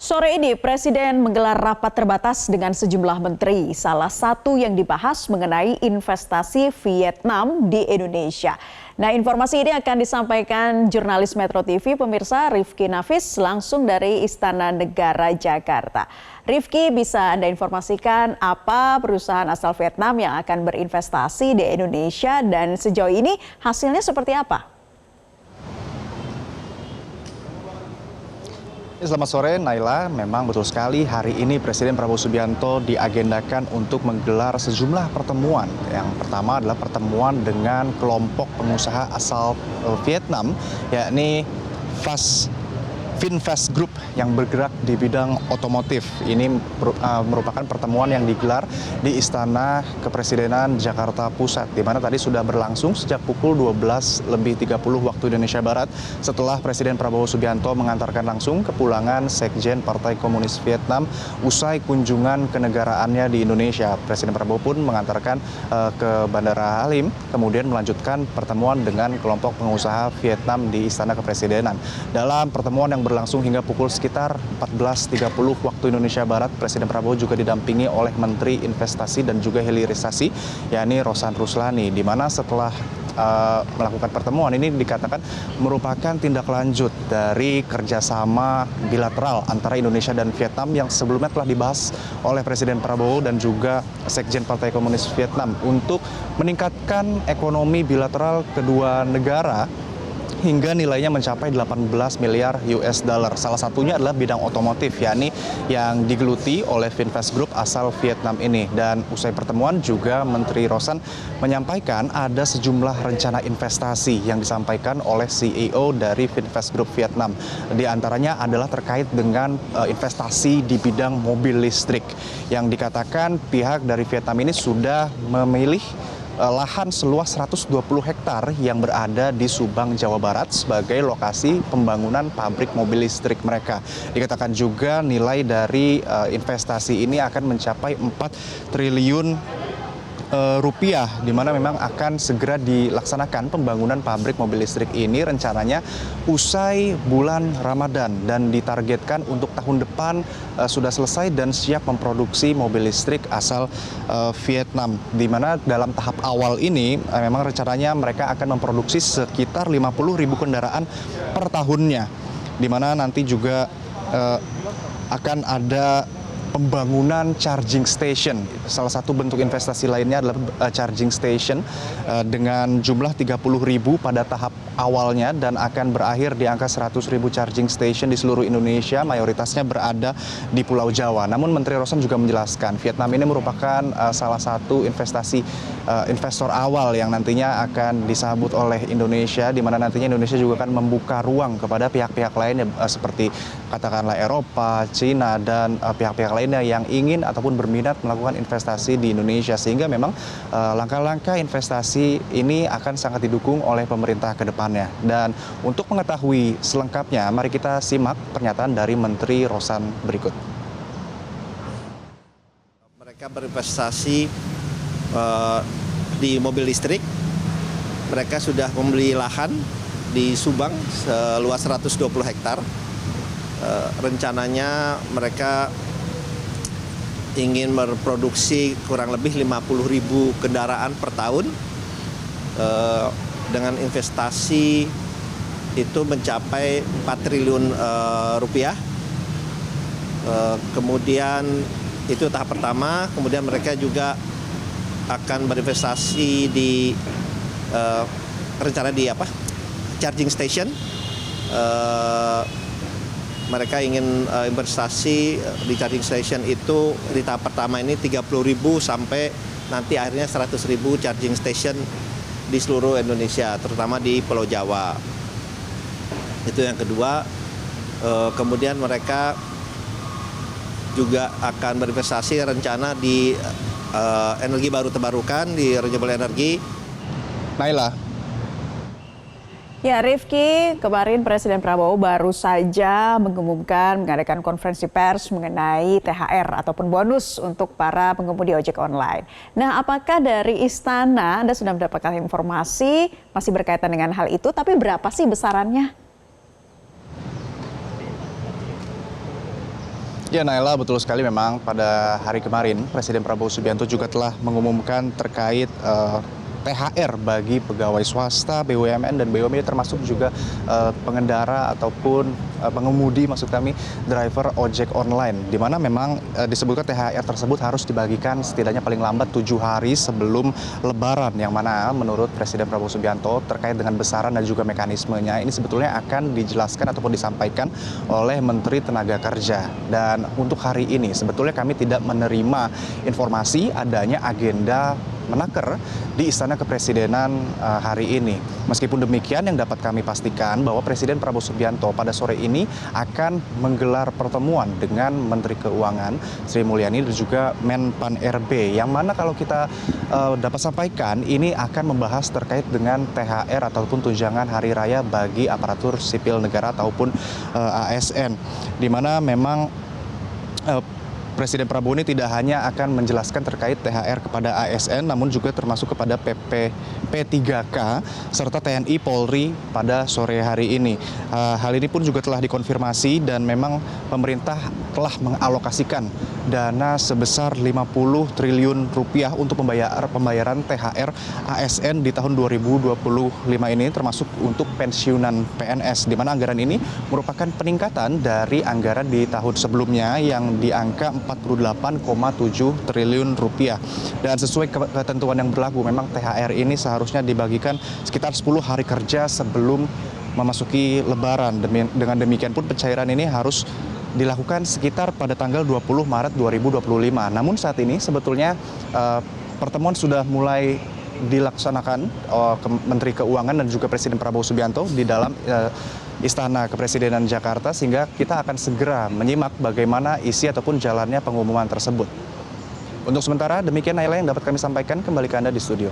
Sore ini Presiden menggelar rapat terbatas dengan sejumlah menteri. Salah satu yang dibahas mengenai investasi Vietnam di Indonesia. Nah, informasi ini akan disampaikan jurnalis Metro TV pemirsa Rifki Nafis langsung dari Istana Negara Jakarta. Rifki, bisa Anda informasikan apa perusahaan asal Vietnam yang akan berinvestasi di Indonesia dan sejauh ini hasilnya seperti apa? Selamat sore Naila, memang betul sekali hari ini Presiden Prabowo Subianto diagendakan untuk menggelar sejumlah pertemuan. Yang pertama adalah pertemuan dengan kelompok pengusaha asal Vietnam, yakni Vinfast Group yang bergerak di bidang otomotif. Ini merupakan pertemuan yang digelar di Istana Kepresidenan Jakarta Pusat, di mana tadi sudah berlangsung sejak pukul 12.30 waktu Indonesia Barat setelah Presiden Prabowo Subianto mengantarkan langsung kepulangan Sekjen Partai Komunis Vietnam usai kunjungan kenegaraannya di Indonesia. Presiden Prabowo pun mengantarkan ke Bandara Halim, kemudian melanjutkan pertemuan dengan kelompok pengusaha Vietnam di Istana Kepresidenan. Dalam pertemuan yang berlangsung hingga pukul sekitar 14.30 waktu Indonesia Barat, Presiden Prabowo juga didampingi oleh Menteri Investasi dan juga Hilirisasi, yakni Rosan Ruslani, di mana setelah melakukan pertemuan ini dikatakan merupakan tindak lanjut dari kerjasama bilateral antara Indonesia dan Vietnam yang sebelumnya telah dibahas oleh Presiden Prabowo dan juga Sekjen Partai Komunis Vietnam untuk meningkatkan ekonomi bilateral kedua negara hingga nilainya mencapai 18 miliar US dollar. Salah satunya adalah bidang otomotif, yakni yang digeluti oleh Vinfast Group asal Vietnam ini. Dan usai pertemuan juga Menteri Rosan menyampaikan ada sejumlah rencana investasi yang disampaikan oleh CEO dari Vinfast Group Vietnam. Di antaranya adalah terkait dengan investasi di bidang mobil listrik, yang dikatakan pihak dari Vietnam ini sudah memilih lahan seluas 120 hektar yang berada di Subang, Jawa Barat sebagai lokasi pembangunan pabrik mobil listrik mereka. Dikatakan juga nilai dari investasi ini akan mencapai 4 triliun rupiah, di mana memang akan segera dilaksanakan pembangunan pabrik mobil listrik ini rencananya usai bulan Ramadan, dan ditargetkan untuk tahun depan sudah selesai dan siap memproduksi mobil listrik asal Vietnam, di mana dalam tahap awal ini memang rencananya mereka akan memproduksi sekitar 50.000 kendaraan per tahunnya, di mana nanti juga akan ada pembangunan charging station. Salah satu bentuk investasi lainnya adalah charging station dengan jumlah 30.000 pada tahap awalnya dan akan berakhir di angka 100.000 charging station di seluruh Indonesia, mayoritasnya berada di Pulau Jawa. Namun Menteri Rosan juga menjelaskan Vietnam ini merupakan salah satu investor awal yang nantinya akan disambut oleh Indonesia, di mana nantinya Indonesia juga akan membuka ruang kepada pihak-pihak lainnya seperti katakanlah Eropa, Cina, dan pihak-pihak lainnya yang ingin ataupun berminat melakukan investasi di Indonesia, sehingga memang langkah-langkah investasi ini akan sangat didukung oleh pemerintah ke depannya. Dan untuk mengetahui selengkapnya, mari kita simak pernyataan dari Menteri Rosan berikut. Mereka berinvestasi di mobil listrik. Mereka sudah membeli lahan di Subang seluas 120 hektar. Rencananya mereka ingin memproduksi kurang lebih 50.000 kendaraan per tahun dengan investasi itu mencapai 4 triliun rupiah. Kemudian itu tahap pertama, kemudian mereka juga akan berinvestasi di rencana di charging station. Mereka ingin investasi di charging station itu di tahap pertama ini 30.000 sampai nanti akhirnya 100.000 charging station di seluruh Indonesia, terutama di Pulau Jawa. Itu yang kedua. Kemudian mereka juga akan berinvestasi rencana di energi baru terbarukan, di renewable energy. Naila. Ya, Rifki, kemarin Presiden Prabowo baru saja mengadakan konferensi pers mengenai THR ataupun bonus untuk para pengemudi ojek online. Nah, apakah dari Istana Anda sudah mendapatkan informasi masih berkaitan dengan hal itu, tapi berapa sih besarannya? Ya Naila, betul sekali memang pada hari kemarin Presiden Prabowo Subianto juga telah mengumumkan terkait THR bagi pegawai swasta, BUMN dan BUMD termasuk juga pengendara ataupun pengemudi maksud kami driver ojek online, di mana memang disebutkan THR tersebut harus dibagikan setidaknya paling lambat 7 hari sebelum Lebaran, yang mana menurut Presiden Prabowo Subianto terkait dengan besaran dan juga mekanismenya ini sebetulnya akan dijelaskan ataupun disampaikan oleh Menteri Tenaga Kerja. Dan untuk hari ini sebetulnya kami tidak menerima informasi adanya agenda menaker di Istana Kepresidenan hari ini. Meskipun demikian, yang dapat kami pastikan bahwa Presiden Prabowo Subianto pada sore ini akan menggelar pertemuan dengan Menteri Keuangan Sri Mulyani dan juga Menpan RB, yang mana kalau kita dapat sampaikan ini akan membahas terkait dengan THR ataupun tunjangan hari raya bagi aparatur sipil negara ataupun ASN, di mana memang Presiden Prabowo ini tidak hanya akan menjelaskan terkait THR kepada ASN, namun juga termasuk kepada P3K serta TNI Polri pada sore hari ini. Hal ini pun juga telah dikonfirmasi dan memang pemerintah telah mengalokasikan dana sebesar 50 triliun rupiah untuk pembayaran THR ASN di tahun 2025 ini, termasuk untuk pensiunan PNS, di mana anggaran ini merupakan peningkatan dari anggaran di tahun sebelumnya yang di angka 48,7 triliun rupiah. Dan sesuai ketentuan yang berlaku, memang THR ini seharusnya dibagikan sekitar 10 hari kerja sebelum memasuki Lebaran. Dengan demikian pun pencairan ini harus dilakukan sekitar pada tanggal 20 Maret 2025. Namun saat ini sebetulnya pertemuan sudah mulai dilaksanakan Menteri Keuangan dan juga Presiden Prabowo Subianto di dalam Istana Kepresidenan Jakarta, sehingga kita akan segera menyimak bagaimana isi ataupun jalannya pengumuman tersebut. Untuk sementara demikian Naila yang dapat kami sampaikan, kembali ke Anda di studio.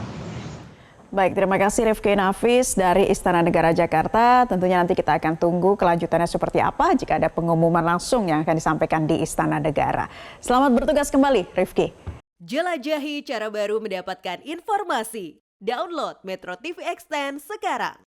Baik, terima kasih Rifki Nafis dari Istana Negara Jakarta. Tentunya nanti kita akan tunggu kelanjutannya seperti apa jika ada pengumuman langsung yang akan disampaikan di Istana Negara. Selamat bertugas kembali, Rifki. Jelajahi cara baru mendapatkan informasi. Download Metro TV Extend sekarang.